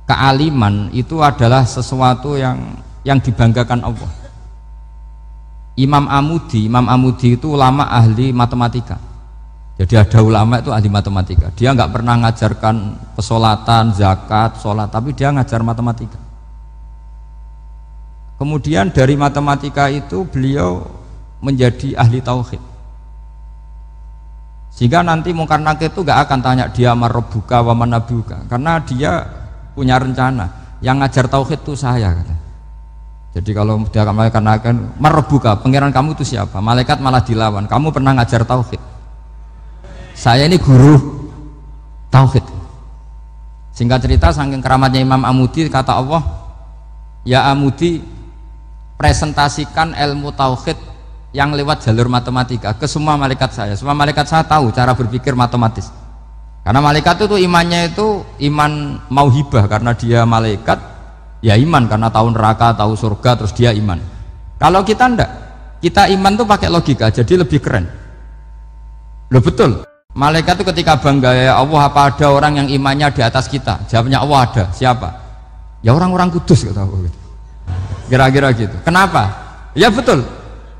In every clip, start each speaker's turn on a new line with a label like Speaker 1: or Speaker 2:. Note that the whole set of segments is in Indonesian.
Speaker 1: kealiman itu adalah sesuatu yang dibanggakan Allah. Imam Amudi itu ulama ahli matematika. Jadi ada ulama itu ahli matematika. Dia nggak pernah ngajarkan pesolatan, zakat, sholat, tapi dia ngajar matematika. Kemudian dari matematika itu beliau menjadi ahli tauhid. Sehingga nanti Mungkar Nakir itu nggak akan tanya dia marabbuka wa manabuka, karena dia punya rencana. Yang ngajar tauhid itu saya, kata. Jadi kalau dia akan marabbuka, pangeran kamu itu siapa? Malaikat malah dilawan. Kamu pernah ngajar tauhid? Saya ini guru tauhid. Singkat cerita, saking keramatnya Imam Amudi, kata Allah, ya Amudi, presentasikan ilmu tauhid yang lewat jalur matematika ke semua malaikat saya. Semua malaikat saya tahu cara berpikir matematis. Karena malaikat itu imannya itu iman mauhibah, karena dia malaikat, ya iman karena tahu neraka, tahu surga, terus dia iman. Kalau kita enggak, kita iman tuh pakai logika, jadi lebih keren. Loh betul. Malaikat itu ketika bangga, ya Allah, apa ada orang yang imannya di atas kita? Jawabnya Allah ada. Siapa? Ya orang-orang kudus, kata Allah. Kira-kira gitu. Kenapa? Ya betul.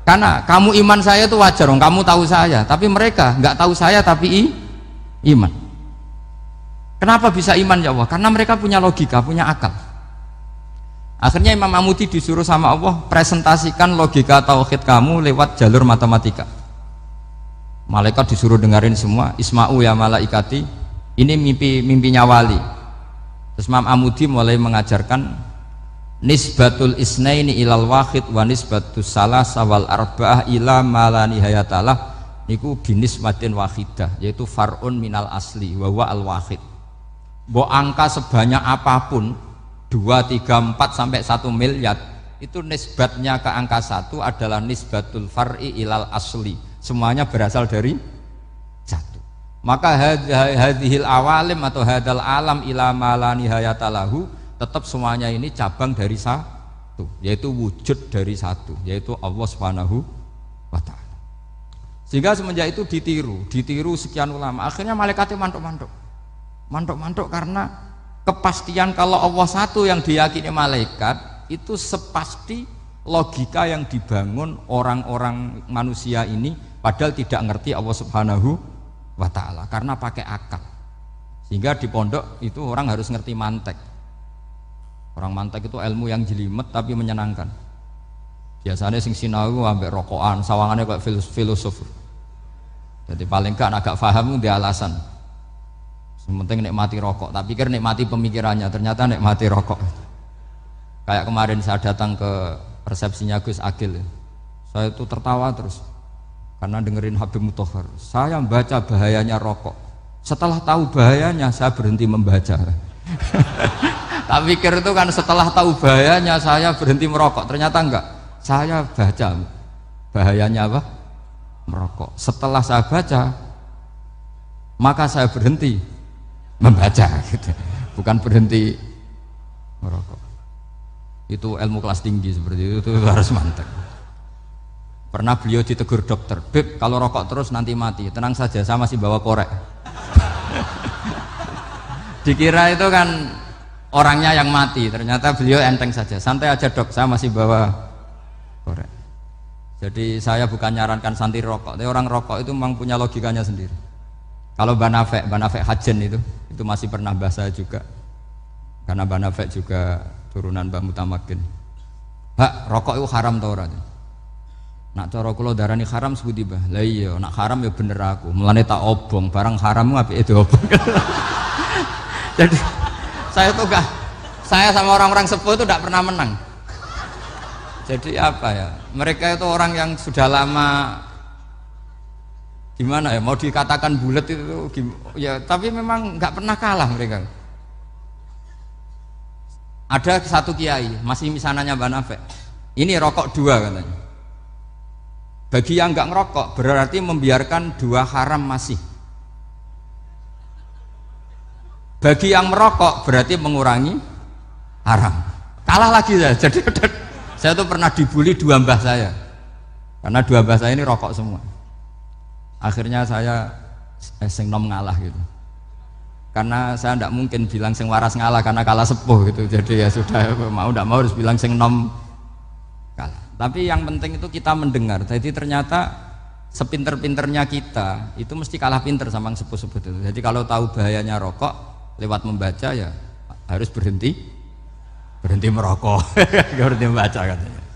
Speaker 1: Karena kamu iman saya itu wajar, kamu tahu saya, tapi mereka nggak tahu saya tapi iman. Kenapa bisa iman ya Allah? Karena mereka punya logika, punya akal. Akhirnya Imam Amudi disuruh sama Allah, presentasikan logika tauhid kamu lewat jalur matematika. Malaikat disuruh dengerin semua. Isma'u ya malaikati, ini mimpinya wali. Terus Imam Amudi mulai mengajarkan nisbatul isnaini ilal wahid wa nisbatus salasa wal arba'ah ila ma la nihayatalah, niku binisbatin wahidah, yaitu far'un minal asli wa huwa al wahid. Bo angka sebanyak apapun 2, 3, 4 sampai 1 miliar itu nisbatnya ke angka 1 adalah nisbatul far'i ilal asli. Semuanya berasal dari 1. Maka hadhil awalim atau hadal alam ila ma la nihayatalahu, tetap semuanya ini cabang dari 1, yaitu wujud dari 1, yaitu Allah Subhanahu wa ta'ala. Sehingga semenjak itu ditiru sekian ulama. Akhirnya malaikatnya mantuk karena kepastian kalau Allah 1 yang diyakini malaikat itu sepasti logika yang dibangun orang-orang manusia ini, padahal tidak ngerti Allah Subhanahu wa ta'ala karena pakai akal. Sehingga di pondok itu orang harus ngerti mantek. Orang mantek itu ilmu yang jelimet tapi menyenangkan. Biasanya sing sinau ambek rokokan, sawangannya kayak filosof. Jadi paling gak agak paham dia alasan. Sementing nikmati rokok, tak pikir nikmati pemikirannya, ternyata nikmati rokok. Kayak kemarin saya datang ke resepsinya Gus Agil, saya itu tertawa terus karena dengerin Habib Mutahar. Saya membaca bahayanya rokok, setelah tahu bahayanya saya berhenti membaca. Tak pikir itu kan setelah tahu bahayanya saya berhenti merokok, ternyata enggak. Saya baca bahayanya apa? Merokok. Setelah saya baca, maka saya berhenti membaca, gitu. Bukan berhenti merokok. Itu ilmu kelas tinggi seperti itu harus mantap. Pernah beliau ditegur dokter, Beb, kalau rokok terus nanti mati. Tenang saja, saya masih bawa korek. Dikira itu kan orangnya yang mati, ternyata beliau enteng saja. Santai aja dok, saya masih bawa korek. Jadi saya bukan nyarankan santai rokok, tapi orang rokok itu memang punya logikanya sendiri. Kalau Banafek Hajen itu masih pernah bahasa juga, karena Banafek juga turunan Mbah Mutamakin. Hak, rokok itu haram tau ora? Nak cara kula darani haram sebuti Mbah. Lah iya, nak haram ya bener aku. Mulane tak obong, barang haram apike diobong. Jadi saya tuh saya sama orang-orang sepuh itu tidak pernah menang. Jadi apa ya? Mereka itu orang yang sudah lama, gimana ya? Mau dikatakan bulat itu ya, tapi memang nggak pernah kalah mereka. Ada satu kiai, masih misananya Banafek. Ini rokok 2 katanya. Bagi yang nggak ngerokok berarti membiarkan 2 haram masih. Bagi yang merokok berarti mengurangi haram. Kalah lagi saya. Jadi saya tuh pernah dibully 2 mbah saya, karena 2 mbah saya ini rokok semua. Akhirnya saya sing nom ngalah gitu. karena saya tidak mungkin bilang sing waras ngalah karena kalah sepuh gitu. Jadi ya sudah, mau tidak mau harus bilang sing nom kalah. Tapi yang penting itu kita mendengar. Jadi ternyata sepinter-pinternya kita itu mesti kalah pinter sama yang sepuh-sepuh itu. Jadi kalau tahu bahayanya rokok lewat membaca ya harus berhenti merokok, berhenti membaca katanya.